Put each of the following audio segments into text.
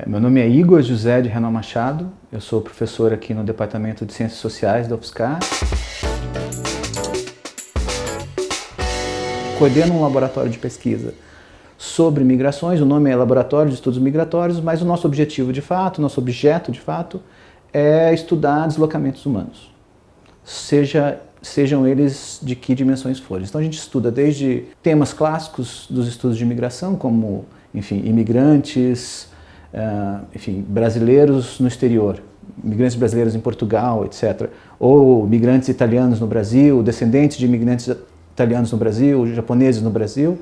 Meu nome é Igor José de Renal Machado, eu sou professor aqui no Departamento de Ciências Sociais da UFSCar. Coordeno um laboratório de pesquisa sobre migrações, o nome é Laboratório de Estudos Migratórios, mas o nosso objetivo de fato, nosso objeto de fato, é estudar deslocamentos humanos, sejam eles de que dimensões forem. Então a gente estuda desde temas clássicos dos estudos de imigração, como, enfim, imigrantes, brasileiros no exterior, imigrantes brasileiros em Portugal, etc. Ou migrantes italianos no Brasil, descendentes de imigrantes italianos no Brasil, japoneses no Brasil,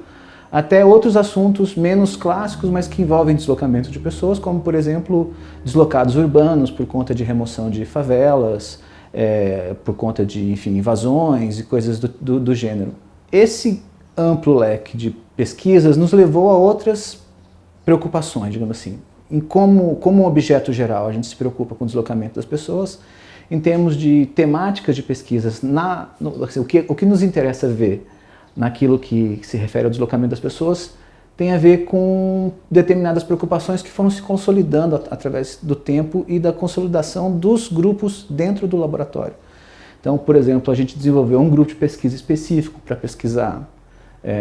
até outros assuntos menos clássicos, mas que envolvem deslocamento de pessoas, como, por exemplo, deslocados urbanos por conta de remoção de favelas, por conta de, enfim, invasões e coisas do gênero. Esse amplo leque de pesquisas nos levou a outras preocupações, digamos assim. Em como um objeto geral a gente se preocupa com o deslocamento das pessoas, em termos de temáticas de pesquisas, o que nos interessa ver naquilo que se refere ao deslocamento das pessoas tem a ver com determinadas preocupações que foram se consolidando através do tempo e da consolidação dos grupos dentro do laboratório. Então, por exemplo, a gente desenvolveu um grupo de pesquisa específico para pesquisar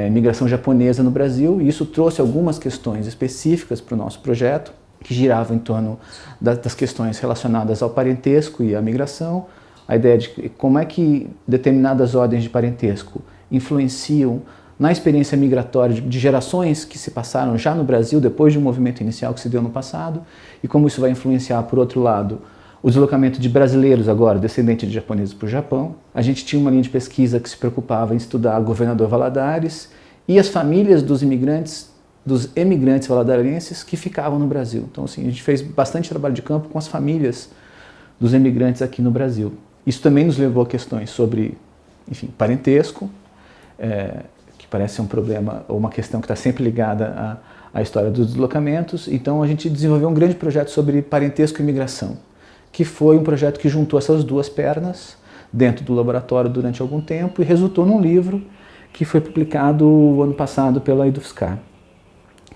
imigração japonesa no Brasil, e isso trouxe algumas questões específicas para o nosso projeto, que giravam em torno das questões relacionadas ao parentesco e à migração, a ideia de como é que determinadas ordens de parentesco influenciam na experiência migratória de gerações que se passaram já no Brasil, depois de um movimento inicial que se deu no passado, e como isso vai influenciar, por outro lado, o deslocamento de brasileiros agora, descendentes de japoneses para o Japão. A gente tinha uma linha de pesquisa que se preocupava em estudar Governador Valadares e as famílias dos imigrantes, dos emigrantes valadarenses que ficavam no Brasil. Então, assim, a gente fez bastante trabalho de campo com as famílias dos emigrantes aqui no Brasil. Isso também nos levou a questões sobre, enfim, parentesco, que parece ser um problema ou uma questão que está sempre ligada à história dos deslocamentos. Então, a gente desenvolveu um grande projeto sobre parentesco e imigração, que foi um projeto que juntou essas duas pernas dentro do laboratório durante algum tempo e resultou num livro que foi publicado o ano passado pela UFSCar,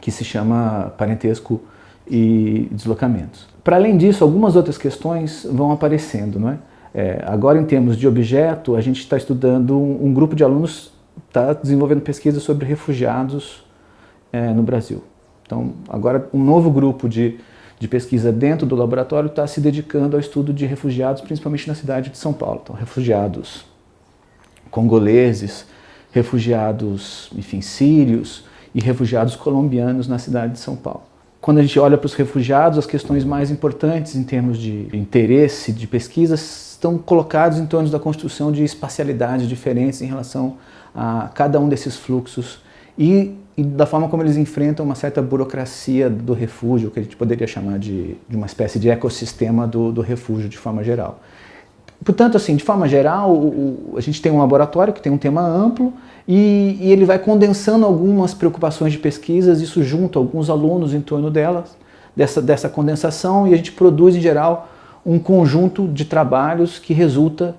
que se chama Parentesco e Deslocamentos. Para além disso, algumas outras questões vão aparecendo, não é? Agora, em termos de objeto, a gente está estudando, um grupo de alunos está desenvolvendo pesquisa sobre refugiados no Brasil. Então, agora um novo grupo de pesquisa dentro do laboratório está se dedicando ao estudo de refugiados, principalmente na cidade de São Paulo. Então, refugiados congoleses, refugiados, enfim, sírios e refugiados colombianos na cidade de São Paulo. Quando a gente olha para os refugiados, as questões mais importantes em termos de interesse, de pesquisa, estão colocadas em torno da construção de espacialidades diferentes em relação a cada um desses fluxos e da forma como eles enfrentam uma certa burocracia do refúgio, que a gente poderia chamar de uma espécie de ecossistema do refúgio de forma geral. Portanto, assim, de forma geral, a gente tem um laboratório que tem um tema amplo e ele vai condensando algumas preocupações de pesquisas, isso junta alguns alunos em torno delas, dessa condensação, e a gente produz, em geral, um conjunto de trabalhos que resulta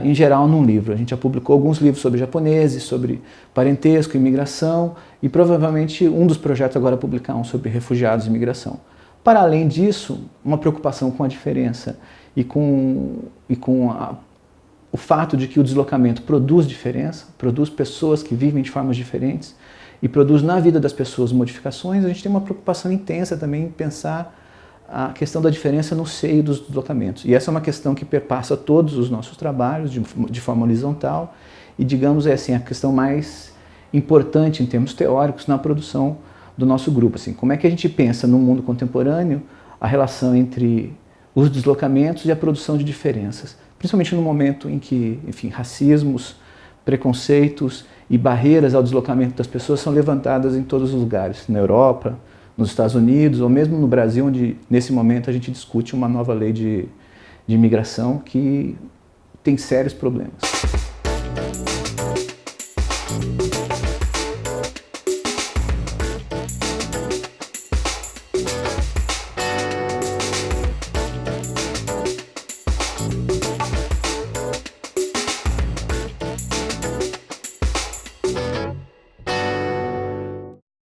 em geral num livro. A gente já publicou alguns livros sobre japoneses, sobre parentesco, imigração, e provavelmente um dos projetos agora é publicar um sobre refugiados e imigração. Para além disso, uma preocupação com a diferença e com o fato de que o deslocamento produz diferença, produz pessoas que vivem de formas diferentes e produz na vida das pessoas modificações, a gente tem uma preocupação intensa também em pensar a questão da diferença no seio dos deslocamentos. E essa é uma questão que perpassa todos os nossos trabalhos de forma horizontal e, digamos, é assim, a questão mais importante em termos teóricos na produção do nosso grupo. Assim, como é que a gente pensa no mundo contemporâneo a relação entre os deslocamentos e a produção de diferenças, principalmente no momento em que, enfim, racismos, preconceitos e barreiras ao deslocamento das pessoas são levantadas em todos os lugares, na Europa, nos Estados Unidos ou mesmo no Brasil, onde nesse momento a gente discute uma nova lei de imigração que tem sérios problemas.